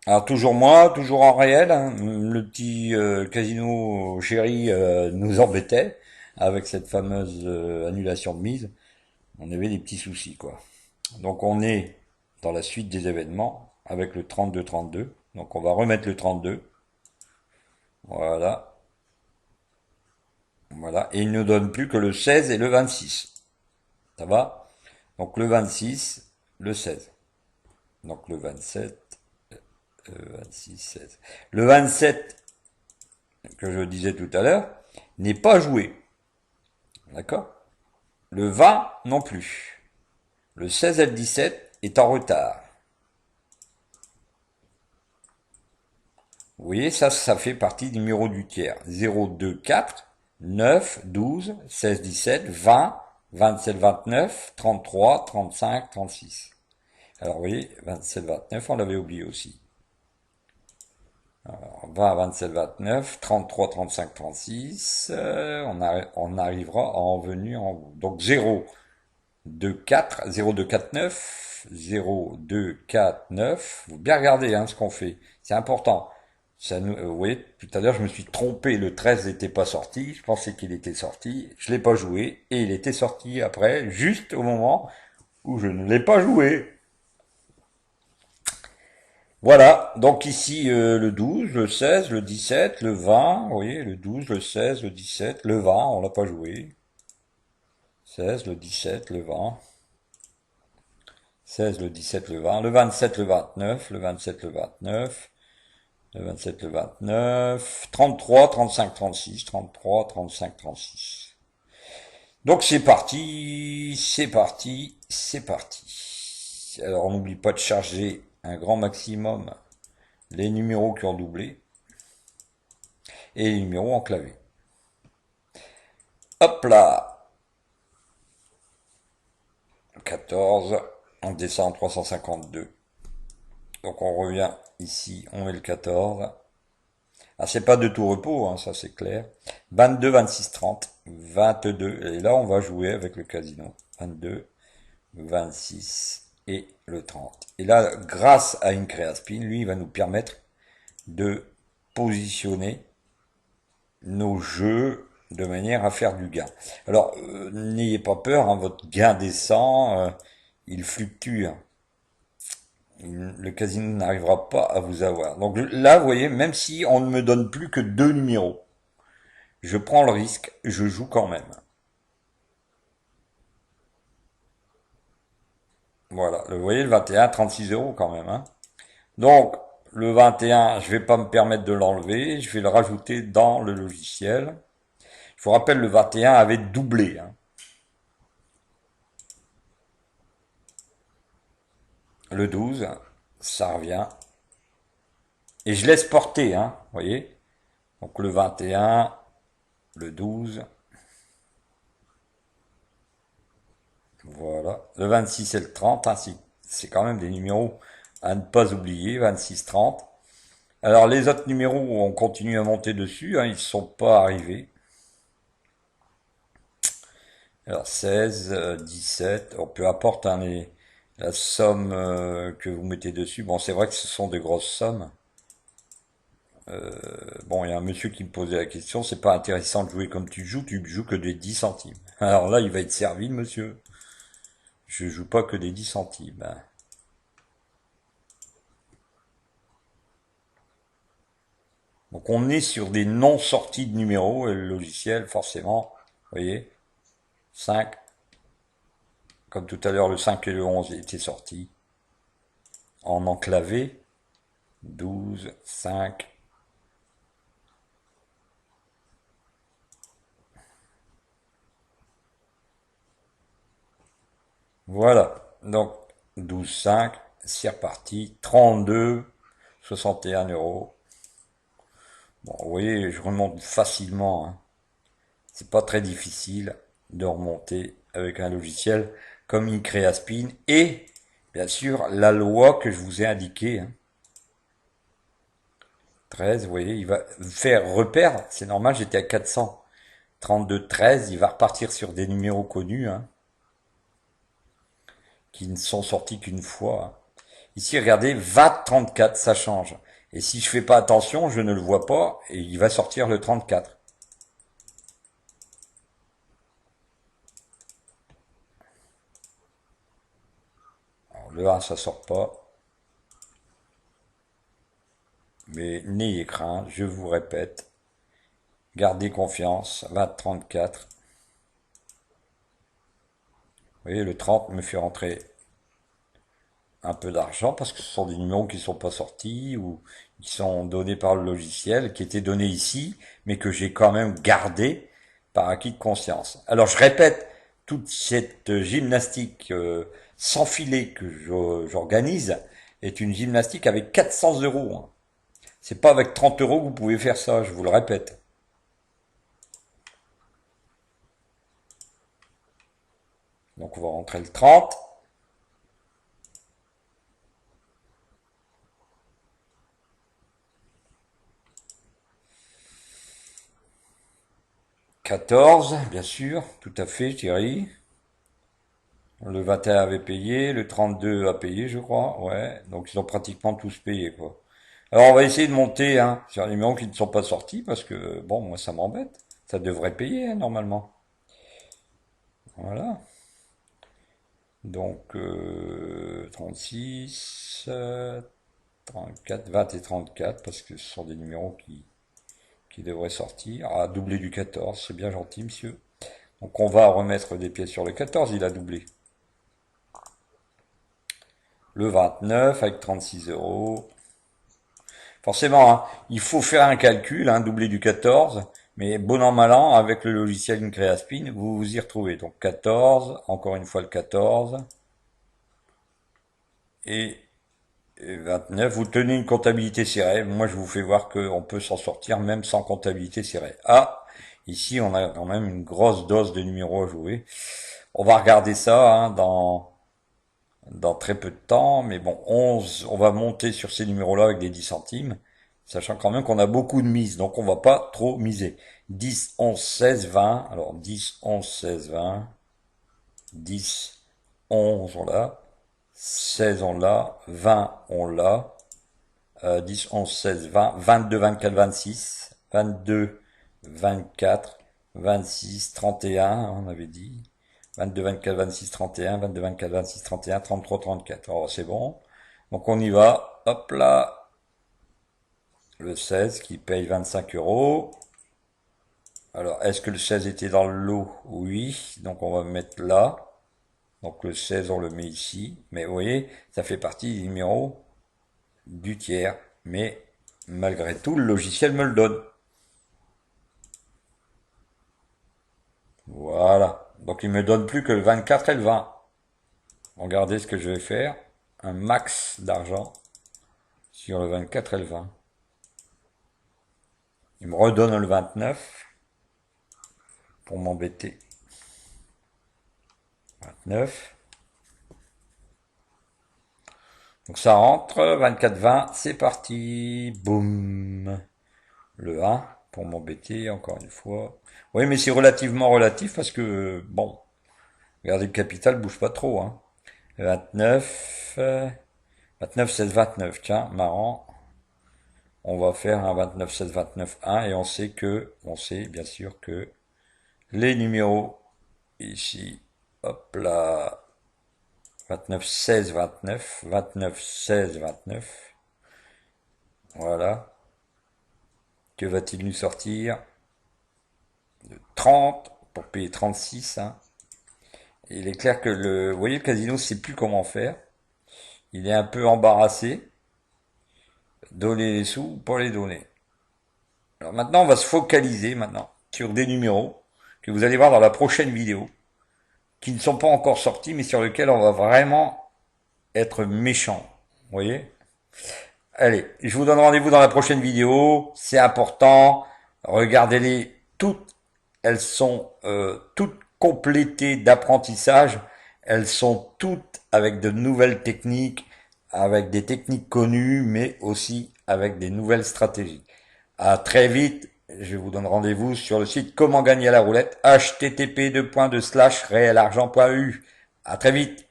Alors toujours moi, toujours en réel, hein. Le petit casino chéri nous embêtait avec cette fameuse annulation de mise. On avait des petits soucis quoi. Donc on est dans la suite des événements avec le 32-32. Donc on va remettre le 32. Voilà, voilà. Et il ne donne plus que le 16 et le 26. Ça va? Donc le 26, le 16. Donc le 27, 26, 16. Le 27 que je disais tout à l'heure, n'est pas joué. D'accord? Le 20 non plus. Le 16 et le 17 est en retard. Vous voyez, ça fait partie du numéro du tiers. 0, 2, 4, 9, 12, 16, 17, 20, 27, 29, 33, 35, 36. Alors vous voyez, 27, 29, on l'avait oublié aussi. 20, 27, 29, 33, 35, 36, on arrivera à en venir en haut. Donc 0, 2, 4, 0, 2, 4, 9, 0, 2, 4, 9. Vous bien regarder ce qu'on fait. C'est important. Vous voyez, tout à l'heure, je me suis trompé. Le 13 n'était pas sorti. Je pensais qu'il était sorti. Je l'ai pas joué. Et il était sorti après, juste au moment où je ne l'ai pas joué. Voilà, donc ici le 12, le 16, le 17, le 20, vous voyez, le 12, le 16, le 17, le 20, on l'a pas joué. 16, le 17, le 20, 16, le 17, le 20, le 27, le 29, le 27, le 29, le 27, le 29, 33, 35, 36, 33, 35, 36. Donc c'est parti, c'est parti, c'est parti. Alors on n'oublie pas de charger un grand maximum les numéros qui ont doublé et les numéros enclavés. Hop là, 14, on descend en 352. Donc on revient ici, on met le 14. Ah, c'est pas de tout repos, ça c'est clair. 22, 26, 30, 22. Et là, on va jouer avec le casino. 22, 26 et le 30. Et là, grâce à une créaspin, lui, il va nous permettre de positionner nos jeux de manière à faire du gain. Alors, n'ayez pas peur, votre gain descend, il fluctue. Le casino n'arrivera pas à vous avoir. Donc là, vous voyez, même si on ne me donne plus que deux numéros, je prends le risque, je joue quand même. Voilà, vous voyez, le 21, 36 euros quand même. Donc, le 21, je vais pas me permettre de l'enlever, je vais le rajouter dans le logiciel. Je vous rappelle, le 21 avait doublé. Le 12, ça revient. Et je laisse porter, vous voyez. Donc le 21, le 12, voilà. Le 26 et le 30, c'est quand même des numéros à ne pas oublier, 26, 30. Alors les autres numéros, on continue à monter dessus, ils ne sont pas arrivés. Alors 16, 17, peu importe la somme que vous mettez dessus. Bon, c'est vrai que ce sont des grosses sommes. Bon, il y a un monsieur qui me posait la question, c'est pas intéressant de jouer comme tu joues que des 10 centimes. Alors là, il va être servi, le monsieur. Je joue pas que des 10 centimes. Donc on est sur des non-sorties de numéros, et le logiciel, forcément, vous voyez, 5, comme tout à l'heure, le 5 et le 11 étaient sortis. En enclavé, 12, 5. Voilà. Donc, 12, 5, c'est reparti. 32, 61 euros. Bon, vous voyez, je remonte facilement. C'est pas très difficile de remonter avec un logiciel comme InCreaSpin et, bien sûr, la loi que je vous ai indiquée. 13, vous voyez, il va faire repère. C'est normal, j'étais à 400. 32, 13, il va repartir sur des numéros connus, qui ne sont sortis qu'une fois. Ici, regardez, VAT 34, ça change. Et si je fais pas attention, je ne le vois pas et il va sortir le 34. Alors, le 1, ça sort pas. Mais n'ayez crainte, je vous répète. Gardez confiance, VAT 34. Vous voyez, le 30 me fait rentrer un peu d'argent parce que ce sont des numéros qui ne sont pas sortis ou qui sont donnés par le logiciel, qui étaient donnés ici, mais que j'ai quand même gardé par acquis de conscience. Alors je répète, toute cette gymnastique sans filet que j'organise est une gymnastique avec 400 euros. Hein. C'est pas avec 30 euros que vous pouvez faire ça, je vous le répète. Donc on va rentrer le 30. 14, bien sûr, tout à fait, Thierry. Le 21 avait payé, le 32 a payé, je crois, ouais. Donc ils ont pratiquement tous payé, quoi. Alors on va essayer de monter, hein, sur les numéros qui ne sont pas sortis, parce que, bon, moi ça m'embête. Ça devrait payer, hein, normalement. Voilà. Donc, 36, 34, 20 et 34, parce que ce sont des numéros qui devraient sortir. Ah, doublé du 14, c'est bien gentil, monsieur. Donc on va remettre des pièces sur le 14, il a doublé. Le 29 avec 36 euros. Forcément, hein, il faut faire un calcul, hein, doublé du 14, mais bon an mal an, avec le logiciel IncreaSpin, vous vous y retrouvez. Donc 14, encore une fois le 14, et 29, vous tenez une comptabilité serrée. Moi, je vous fais voir qu'on peut s'en sortir même sans comptabilité serrée. Ah, ici, on a quand même une grosse dose de numéros à jouer. On va regarder ça hein, dans très peu de temps, mais bon, 11, on va monter sur ces numéros-là avec des 10 centimes, sachant quand même qu'on a beaucoup de mises, donc on va pas trop miser. 10, 11, 16, 20, alors 10, 11, 16, 20, 10, 11, on l'a, 16, on l'a, 20, on l'a, 10, 11, 16, 20, 22, 24, 26, 22, 24, 26, 31, on avait dit, 22, 24, 26, 31, 22, 24, 26, 31, 33, 34. Oh, c'est bon. Donc on y va. Hop là. Le 16 qui paye 25 euros. Alors, est-ce que le 16 était dans le lot? Oui. Donc on va mettre là. Donc le 16, on le met ici. Mais vous voyez, ça fait partie du numéro du tiers. Mais malgré tout, le logiciel me le donne. Voilà. Donc il me donne plus que le 24 et le 20. Regardez ce que je vais faire. Un max d'argent sur le 24 et le 20. Il me redonne le 29 pour m'embêter. 29. Donc ça rentre, 24-20, c'est parti. Boum. Le 1 pour m'embêter encore une fois. Oui, mais c'est relativement relatif parce que, bon, regardez le capital bouge pas trop. Hein. 29, 29, 16, 29. Tiens, marrant. On va faire un 29, 16, 29, 1 et on sait bien sûr que les numéros ici, hop là, 29, 16, 29, 29, 16, 29. Voilà. Que va-t-il nous sortir? 30 pour payer 36. Hein. Et il est clair que vous voyez, le casino sait plus comment faire. Il est un peu embarrassé. Donner les sous ou pas les donner. Alors maintenant, on va se focaliser maintenant sur des numéros que vous allez voir dans la prochaine vidéo, qui ne sont pas encore sortis, mais sur lesquels on va vraiment être méchant. Vous voyez? Allez, je vous donne rendez-vous dans la prochaine vidéo. C'est important. Regardez-les toutes. Elles sont toutes complétées d'apprentissage. Elles sont toutes avec de nouvelles techniques, avec des techniques connues, mais aussi avec des nouvelles stratégies. À très vite. Je vous donne rendez-vous sur le site Comment gagner à la roulette, http://realargent.eu. À très vite.